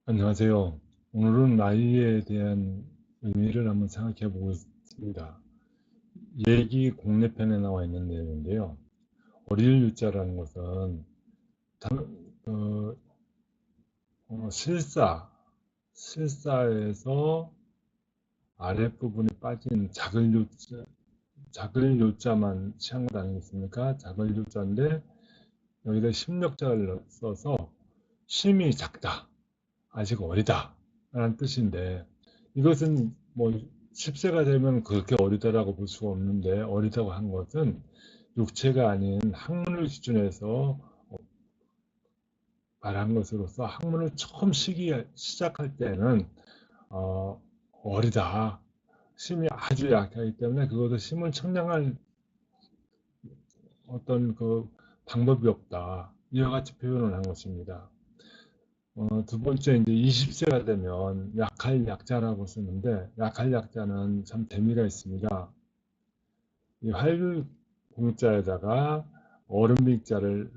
안녕하세요. 오늘은 나이에 대한 의미를 한번 생각해 보겠습니다. 얘기 공내편에 나와 있는 내용인데요. 어릴 유자라는 것은 어, 실사에서 아랫부분에 빠진 작을 요자만 취한 것 아니겠습니까? 작을 요자인데 여기다 심력자를 써서 심이 작다. 아직 어리다 라는 뜻인데 이것은 뭐 10세가 되면 그렇게 어리다라고 볼 수가 없는데 어리다고 한 것은 육체가 아닌 학문을 기준해서 말한 것으로서 학문을 처음 시작할 때는 어, 어리다. 심이 아주 약하기 때문에 그것을 심을 청량할 어떤 그 방법이 없다. 이와 같이 표현을 한 것입니다. 두 번째, 이제 20세가 되면 약할 약자라고 쓰는데, 약할 약자는 참 재미가 있습니다. 이 활공자에다가 얼음빅자를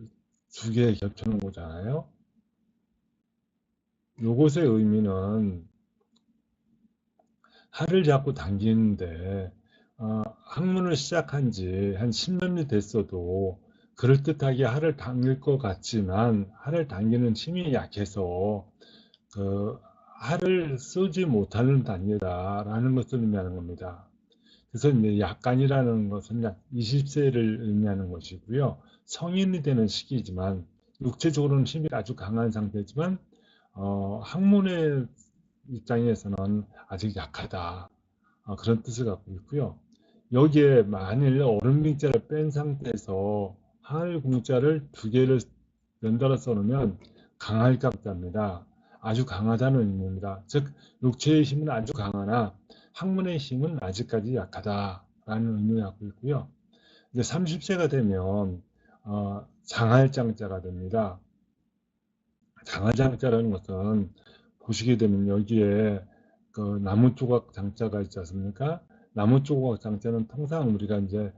두 개 겹쳐놓은 거잖아요. 요것의 의미는 활을 잡고 당기는데, 학문을 시작한 지 한 10년이 됐어도 그럴듯하게 활을 당길 것 같지만, 활을 당기는 힘이 약해서 그 할을 쓰지 못하는 단계다라는 것을 의미하는 겁니다. 그래서 이제 약간이라는 것은 약 20세를 의미하는 것이고요. 성인이 되는 시기지만 육체적으로는 힘이 아주 강한 상태지만 학문의 입장에서는 아직 약하다. 그런 뜻을 갖고 있고요. 여기에 만일 얼음빙자를 뺀 상태에서 하을 공자를 두 개를 연달아 써놓으면 강할 각자입니다. 아주 강하다는 의미입니다. 즉 육체의 힘은 아주 강하나 학문의 힘은 아직까지 약하다라는 의미를 갖고 있고요. 이제 30세가 되면 장할장자가 됩니다. 장할장자라는 것은 보시게 되면 여기에 그 나무 조각 장자가 있지 않습니까? 나무 조각 장자는 통상 우리가 이제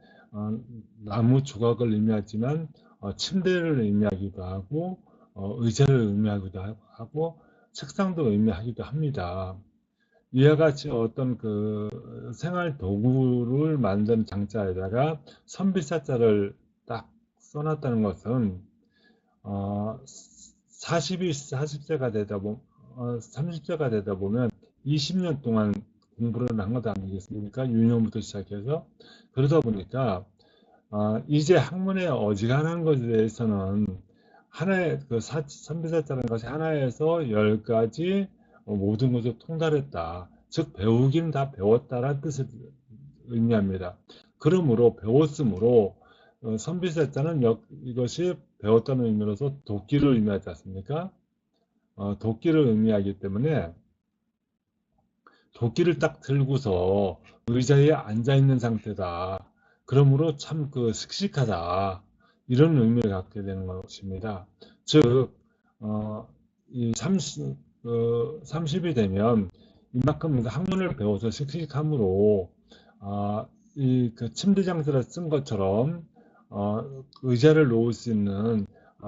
나무 조각을 의미하지만 침대를 의미하기도 하고 의자를 의미하기도 하고 책상도 의미하기도 합니다. 이와 같이 어떤 그 생활 도구를 만든 장자에다가 선비사자를 딱 써놨다는 것은 어, 40세가 되다 30세가 되다 보면 20년 동안 공부를 한 것 아니겠습니까? 유년부터 시작해서. 그러다 보니까, 이제 학문에 어지간한 것에 대해서는 하나의 그 선비사자라는 것이 하나에서 열까지 모든 것을 통달했다. 즉, 배우기는 다 배웠다라는 뜻을 의미합니다. 그러므로 배웠으므로 선비세자는 이것이 배웠다는 의미로서 도끼를 의미하지 않습니까? 도끼를 의미하기 때문에 도끼를 딱 들고서 의자에 앉아 있는 상태다. 그러므로 참 그 씩씩하다. 이런 의미를 갖게 되는 것입니다. 즉, 이 30이 되면 이만큼 학문을 배워서 씩씩함으로 이그 침대 장사를 쓴 것처럼 의자를 놓을 수 있는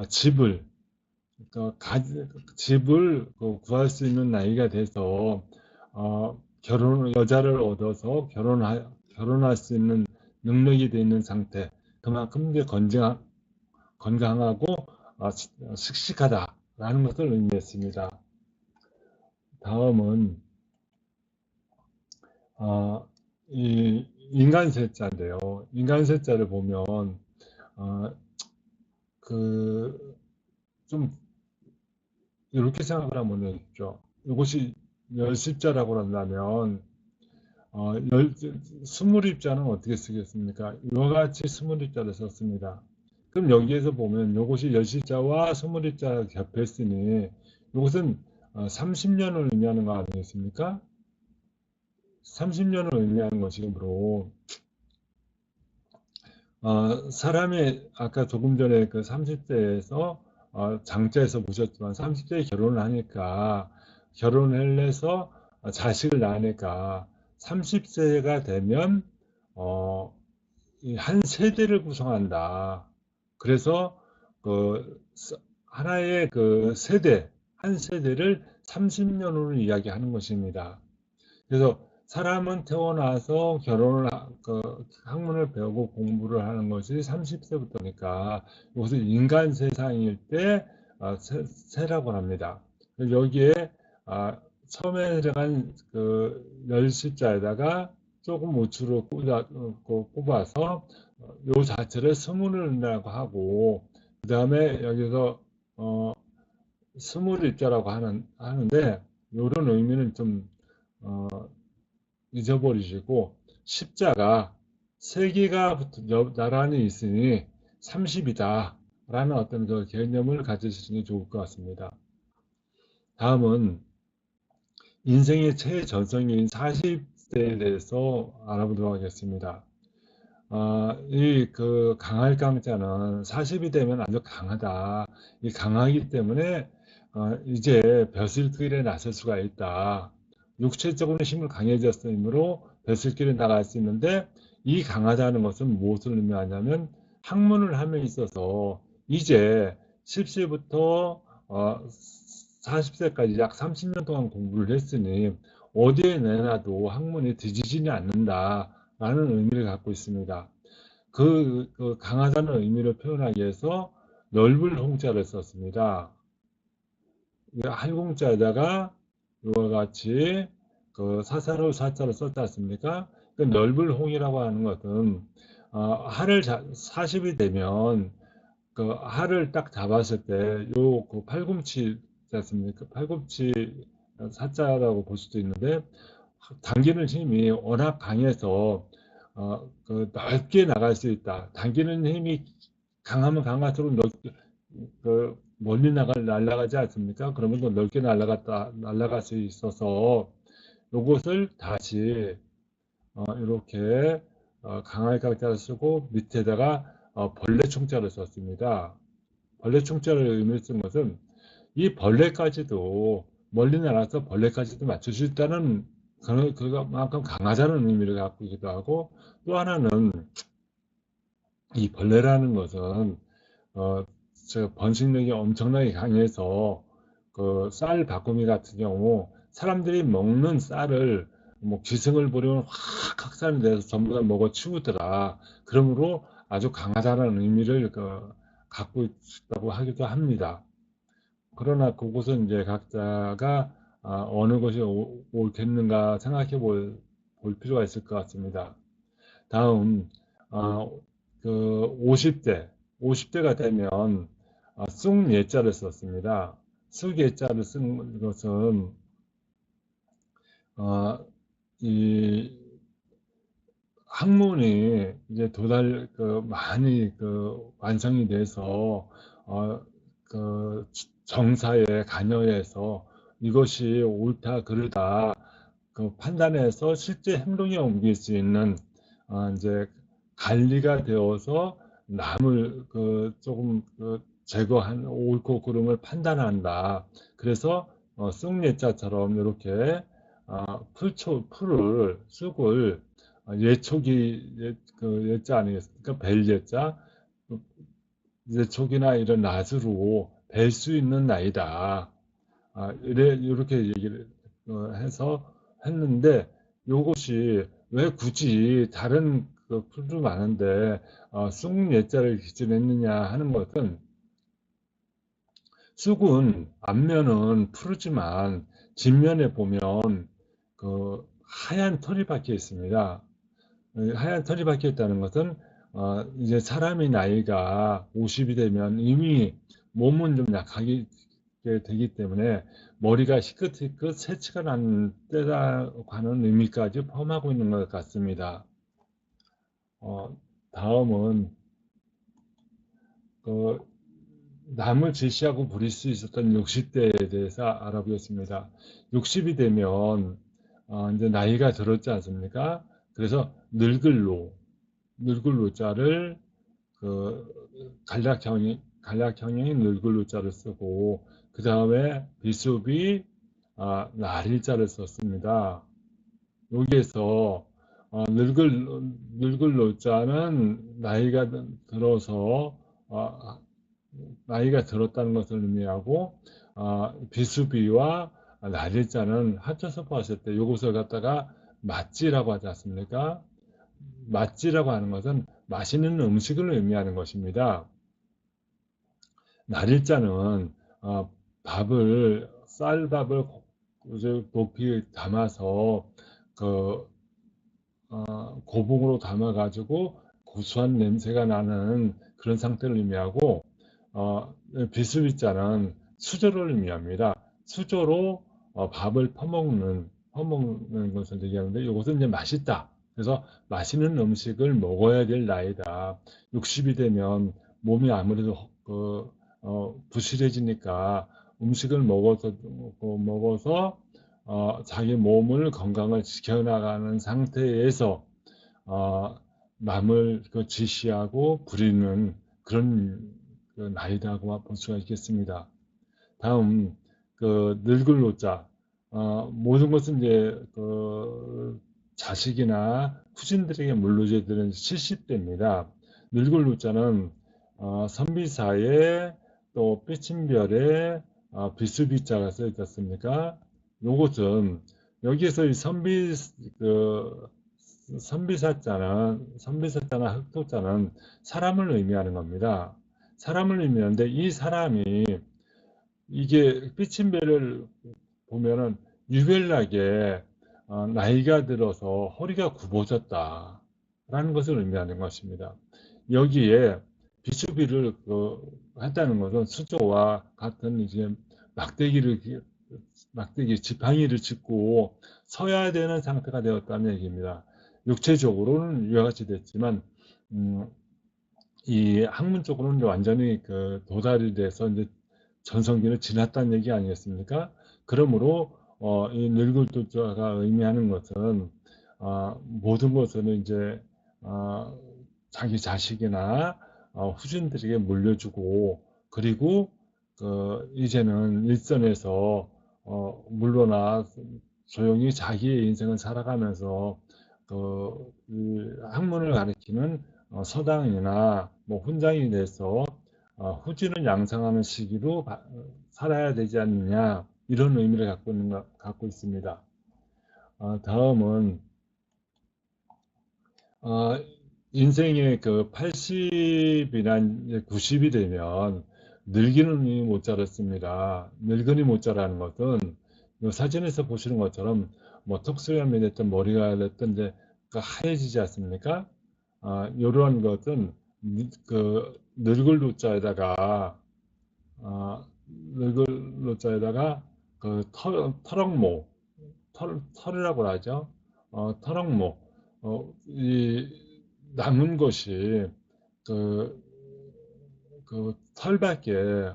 집을 그러니까 집을 구할 수 있는 나이가 돼서 여자를 얻어서 결혼할 수 있는 능력이 돼 있는 상태 그만큼 이제 건강하고 씩씩하다라는 것을 의미했습니다. 다음은 어, 이 인간세자인데요. 인간세자를 보면 어, 그좀 이렇게 생각을 하면 되겠죠. 이것이 열십자라고 한다면 스물입자는 어떻게 쓰겠습니까? 이와 같이 스물입자를 썼습니다. 그럼 여기에서 보면 이것이 열십자와 스물입자가 겹했으니 이것은 30년을 의미하는 거 아니겠습니까? 30년을 의미하는 것이므로 사람이 아까 조금 전에 그 30대에서 장자에서 보셨지만 30대에 결혼을 하니까 결혼을 해서 자식을 낳으니까 30세가 되면 어, 이한 세대를 구성한다. 그래서 그 하나의 그 세대, 한 세대를 30년으로 이야기하는 것입니다. 그래서 사람은 태어나서 학문을 배우고 공부를 하는 것이 30세부터니까 이것을 인간 세상일 때 세라고 합니다. 여기에 처음에 들어간 그 열십자에다가 조금 우측으로 꼽아서 요 자체를 스물이라고 하고 그 다음에 여기서 스물 입자라고 하는데 이런 의미는 좀 어, 잊어버리시고 십자가 세 개가 나란히 있으니 30이다 라는 어떤 그 개념을 가지시는 게 좋을 것 같습니다. 다음은 인생의 최전성기인 40세에 대해서 알아보도록 하겠습니다. 이 그 강할 강자는 40이 되면 아주 강하다. 이 강하기 때문에 이제 벼슬길에 나설 수가 있다. 육체적으로 힘을 강해졌으므로 벼슬길에 나갈 수 있는데 이 강하다는 것은 무엇을 의미하냐면 학문을 함에 있어서 이제 10세부터 40세까지 약 30년 동안 공부를 했으니 어디에 내놔도 학문이 뒤지지는 않는다라는 의미를 갖고 있습니다. 그 강하다는 의미를 표현하기 위해서 넓을 홍자를 썼습니다. 할공자에다가 이와 같이 그 사사로 사자를 썼지 않습니까? 그 넓을 홍이라고 하는 것은 하를 40이 되면 그 하를 딱 잡았을 때 요 그 팔꿈치 있지 않습니까? 팔꿈치 사자라고 볼 수도 있는데 당기는 힘이 워낙 강해서 그 넓게 나갈 수 있다. 당기는 힘이 강하면 강할수록 그 멀리 날아가지 않습니까? 그러면 더 넓게 날아갈 수 있어서 이것을 다시 이렇게 강하게 각자를 쓰고 밑에다가 벌레 총자를 썼습니다. 벌레 총자를 의미를 쓴 것은 이 벌레까지도 멀리 날아서 벌레까지도 맞출 수 있다는 그만큼 강하다는 의미를 갖고 있기도 하고 또 하나는 이 벌레라는 것은 번식력이 엄청나게 강해서 그 쌀 바구미 같은 경우 사람들이 먹는 쌀을 뭐 기승을 부리면 확 확산이 돼서 전부 다 먹어 치우더라. 그러므로 아주 강하다는 의미를 갖고 있다고 하기도 합니다. 그러나 그것은 이제 각자가 어느 것이 옳겠는가 생각해 볼 필요가 있을 것 같습니다. 다음 그 50대가 되면 쑥예자를 썼습니다. 쑥예자를 쓴 것은 이 학문이 이제 많이 완성이 돼서 그 정사에 관여해서 이것이 옳다 그르다 그 판단해서 실제 행동에 옮길 수 있는 이제 관리가 되어서 남을 조금 제거한 옳고 그름을 판단한다. 그래서 쑥예자처럼 이렇게 쑥을 예초기 예자 아니겠습니까? 벨 예자 예촉이나 이런 낫으로 뵐 수 있는 나이다. 이렇게 얘기를 해서 했는데 이것이 왜 굳이 다른 풀도 많은데 쑥 예자를 기준했느냐 하는 것은 쑥은 앞면은 푸르지만 뒷면에 보면 하얀 털이 박혀 있습니다. 하얀 털이 박혀 있다는 것은 이제 사람의 나이가 50이 되면 이미 몸은 좀 약하게 되기 때문에 머리가 희끗희끗 새치가 난 때라고 하는 의미까지 포함하고 있는 것 같습니다. 다음은 그 남을 제시하고 부릴 수 있었던 60대에 대해서 알아보겠습니다. 60이 되면 이제 나이가 들었지 않습니까? 그래서 늙을 노자를 간략형인 늙을 노자를 쓰고 그 다음에 비숍이 날일자를 썼습니다. 여기에서 늙을 노자는 나이가 들어서 나이가 들었다는 것을 의미하고 비수비와 날일자는 합쳐서 봤을 때 이것을 갖다가 맛지라고 하지 않습니까? 맛지라고 하는 것은 맛있는 음식을 의미하는 것입니다. 날일자는 밥을 쌀밥을 높이 담아서 그 고봉으로 담아가지고 고소한 냄새가 나는 그런 상태를 의미하고 비수비자는 수저를 의미합니다. 수저로 밥을 퍼먹는 것을 얘기하는데 이것은 이제 맛있다. 그래서 맛있는 음식을 먹어야 될 나이다. 60이 되면 몸이 아무래도 부실해지니까 음식을 먹어서 자기 몸을 건강을 지켜나가는 상태에서 어, 남을 지시하고 부리는 그런 나이라고 볼 수가 있겠습니다. 다음 늙을 노자 모든 것은 이제 자식이나 후진들에게 물려줘야 되는 70대입니다. 늙을 노자는 선비사에 또 삐침별에 비수비자가 써 있지 않습니까? 요것은 여기에서 이 선비사자나 흑토자는 사람을 의미하는 겁니다. 사람을 의미하는데 이 사람이 이게 삐침배를 보면은 유별나게 나이가 들어서 허리가 굽어졌다라는 것을 의미하는 것입니다. 여기에 비수비를 했다는 것은 수조와 같은 이제 막대기 지팡이를 짚고 서야 되는 상태가 되었다는 얘기입니다. 육체적으로는 이와 같이 됐지만 음, 이 학문적으로는 완전히 도달이 돼서 이제 전성기를 지났다는 얘기 아니겠습니까? 그러므로 이 늙을 도자가 의미하는 것은 모든 것을 이제 어, 자기 자식이나 후손들에게 물려주고 그리고 이제는 일선에서 물러나 조용히 자기의 인생을 살아가면서 학문을 가리키는 서당이나 뭐 훈장이 돼서 후진을 양성하는 시기로 살아야 되지 않느냐 이런 의미를 갖고 있습니다. 다음은 어, 인생의 80이나 90이 되면 늙은이 모자랐습니다. 늙은이 모자라는 것은 이 사진에서 보시는 것처럼 뭐 턱수염이 됐든 머리가 됐든 이제 하얘지지 않습니까? 이러한 것은 늙을 노자에다가 늙을 노자에다가 터럭모 털이라고 하죠. 터럭모 이 남은 것이 그, 그 털밖에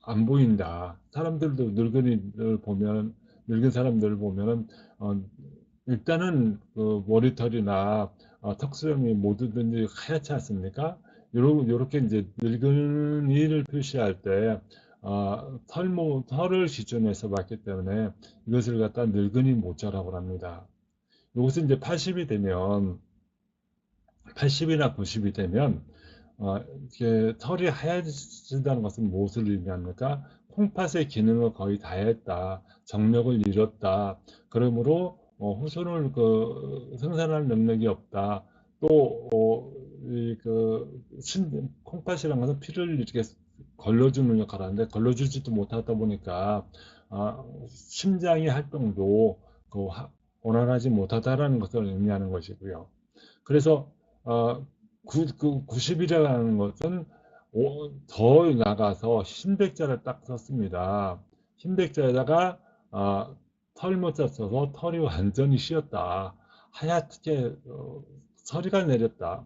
안 보인다. 사람들도 늙은 사람들을 보면은 일단은 머리털이나 턱수염이 모두든지 하얗지 않습니까? 요렇게 이제 늙은이를 표시할 때 털을 기준해서 봤기 때문에 이것을 갖다 늙은이 모자라고 합니다. 이것은 이제 80이나 90이 되면 이게 털이 하얘진다는 것은 무엇을 의미합니까? 콩팥의 기능을 거의 다했다. 정력을 잃었다. 그러므로 후손을 생산할 능력이 없다. 또 콩팥이라는 것은 피를 이렇게 걸러주는 역할을 하는데 걸러주지도 못하다 보니까 심장의 활동도 원활하지 못하다라는 것을 의미하는 것이고요. 그래서 어, 90이라는 것은 더 나가서 흰백자를 딱 썼습니다. 흰백자에다가 털모자 써서 털이 완전히 씌었다. 하얗게 서리가 내렸다.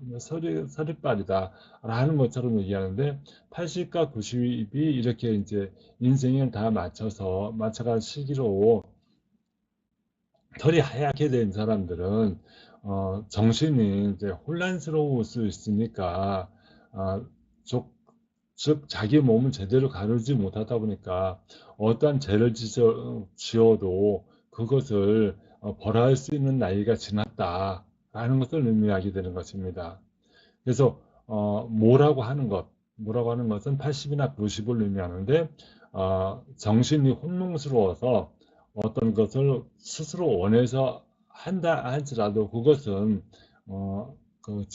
서리빨이다. 라는 것처럼 얘기하는데 80과 90이 이렇게 이제 인생을 다 맞춰간 시기로 털이 하얗게 된 사람들은 정신이 이제 혼란스러울 수 있으니까 어, 즉 자기 몸을 제대로 가누지 못하다 보니까 어떠한 죄를 지어도 그것을 벌할 수 있는 나이가 지났다라는 것을 의미하게 되는 것입니다. 그래서 뭐라고 하는 것은 80이나 90을 의미하는데 정신이 혼동스러워서 어떤 것을 스스로 원해서 한다 할지라도 그것은 그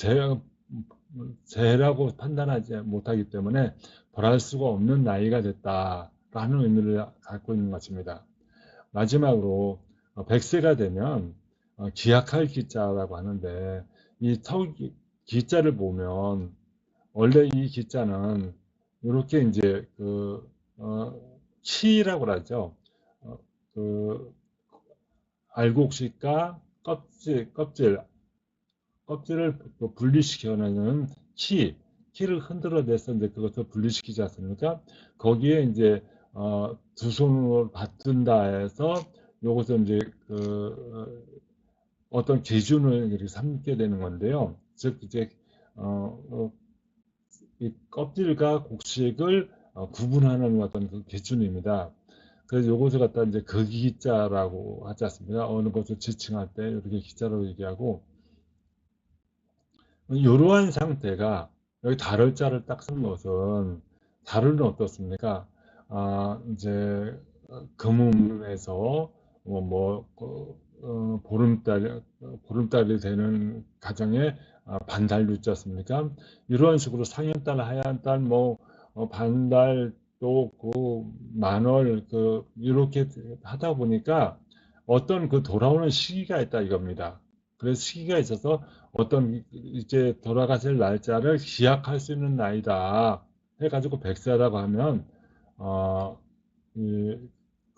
죄라고 판단하지 못하기 때문에 벌할 수가 없는 나이가 됐다라는 의미를 갖고 있는 것입니다. 마지막으로 100세가 되면 기약할 기자라고 하는데 이 기자를 보면 원래 이 기자는 이렇게 이제 키라고 하죠. 어, 그 알곡식과 껍질을 분리시켜내는 키를 흔들어내서 이제 그것을 분리시키지 않습니까? 거기에 이제 두 손으로 받든다 해서 요것을 이제 어떤 기준을 이렇게 삼게 되는 건데요. 즉 이제 이 껍질과 곡식을 구분하는 어떤 그 기준입니다. 그래서 요것을 갖다 이제 거기자라고 하지 않습니까? 어느 것을 지칭할 때 이렇게 기자로 얘기하고 이러한 상태가 여기 다를 자를 딱 쓴 것은 다루는 어떻습니까? 이제 금음에서 보름달이 되는 가정에 반달 유지 않습니까? 이런 식으로 상현달, 하얀달, 반달 또 그 만월 이렇게 하다 보니까 어떤 그 돌아오는 시기가 있다 이겁니다. 그래서 시기가 있어서 어떤 이제 돌아가실 날짜를 기약할 수 있는 나이다 해가지고 100세라고 하면 어, 이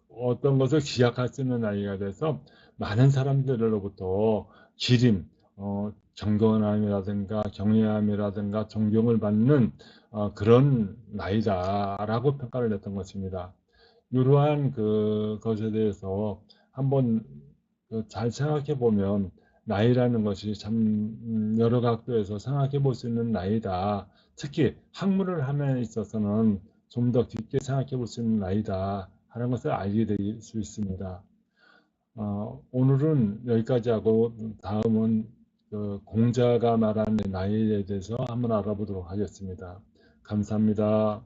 어떤 것을 기약할 수 있는 나이가 돼서 많은 사람들로부터 기림, 경건함이라든가 경외함이라든가 존경을 받는 그런 나이다라고 평가를 냈던 것입니다. 이러한 것에 대해서 한번 잘 생각해 보면 나이라는 것이 참 여러 각도에서 생각해 볼 수 있는 나이다. 특히 학문을 함에 있어서는 좀 더 깊게 생각해 볼 수 있는 나이다 하는 것을 알게 될 수 있습니다. 오늘은 여기까지 하고 다음은 공자가 말하는 나이에 대해서 한번 알아보도록 하겠습니다. 감사합니다.